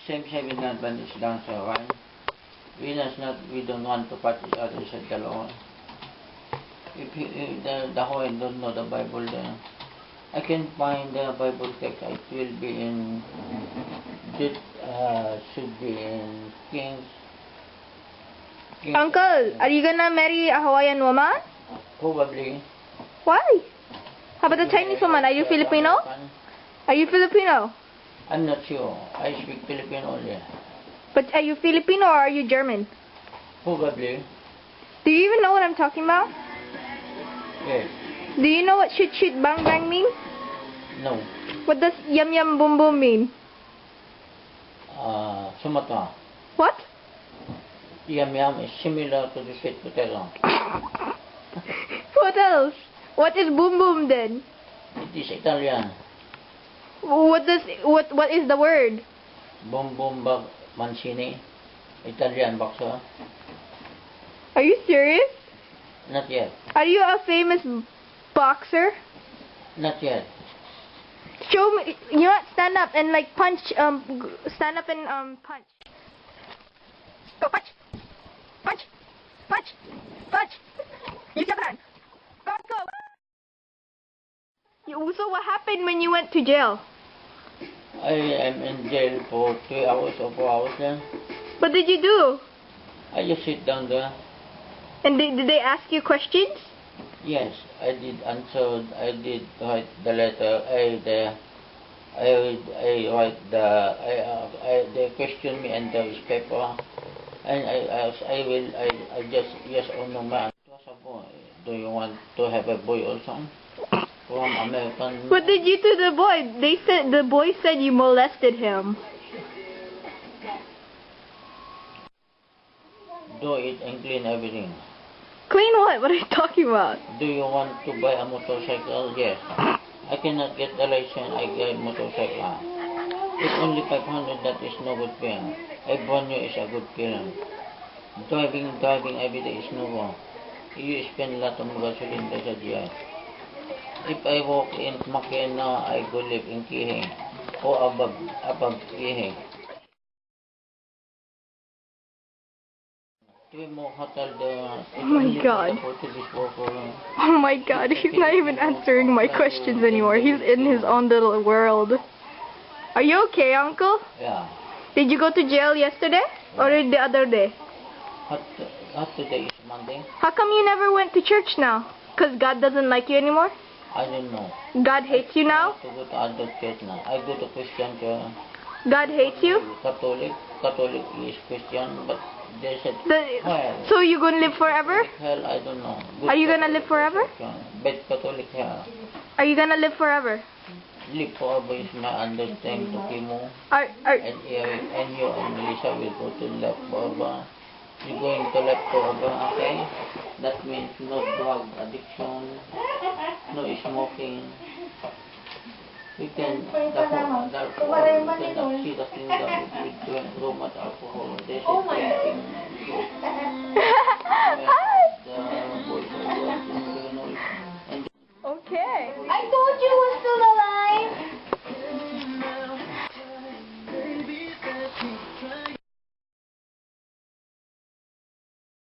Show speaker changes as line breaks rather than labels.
same Adventist dancer, right? We don't want to part each other, said the Lord. If the whole don't know the Bible, then I can find the Bible text. It will be in, should be in Kings.
Uncle, are you gonna marry a Hawaiian woman?
Probably.
Why? How about a Chinese woman? Are you Filipino? Are you Filipino?
I'm not sure. I speak Filipino only.
But are you Filipino or are you German?
Probably.
Do you even know what I'm talking about?
Yes.
Do you know what shoot shoot bang bang mean?
No.
What does yum yum boom boom mean?
Sumatra.
What?
Yum yum is similar to the sweet potato.
What else? What is boom boom then?
It is Italian.
What is the word?
Boom boom bag mancini. Italian boxer.
Are you serious?
Not yet.
Are you a famous boxer?
Not yet.
Show me. You know what? Stand up and like punch. Stand up and punch. Go punch. Punch. Punch. Punch. Use your hand. Go. So what happened when you went to jail?
I am in jail for 3 hours or 4 hours then.
What did you do?
I just sit down there.
And did they ask you questions?
Yes, I did answer. I did write the letter. They question me and there is paper, and I just yes or no man. Do you want to have a boy also? From American.
What did you do to the boy? The boy said you molested him.
Do it and clean everything.
Clean what? What are you talking about?
Do you want to buy a motorcycle? Yes. I cannot get the license. I get a motorcycle. It's only 500. That is no good paying. A Bonyo is a good paying. Driving every day is no wrong. You spend a lot of gasoline as a GI. If I walk in Makena, I go live in Kihing or above Kihing.
Oh my god. Oh my god, he's not even answering my questions anymore. He's in his own little world. Are you okay, Uncle?
Yeah.
Did you go to jail yesterday? Or the other day?
Not today is Monday.
How come you never went to church now? Because God doesn't like you anymore?
I don't know.
God hates you now?
I go to other church now. I go to Christian church.
God hates you?
Catholic is Christian, but they said hell.
So you gonna live forever?
Hell, I don't know.
Are you gonna live forever?
But Catholic hell.
Are you gonna live forever?
Live forever is my understanding to Kimo. And Eric and you and Melissa will go to left forever. You're going to left forever, okay? That means no drug addiction, no smoking. We can cannot see the kingdom with drink rum and alcohol. They say drinking. The boys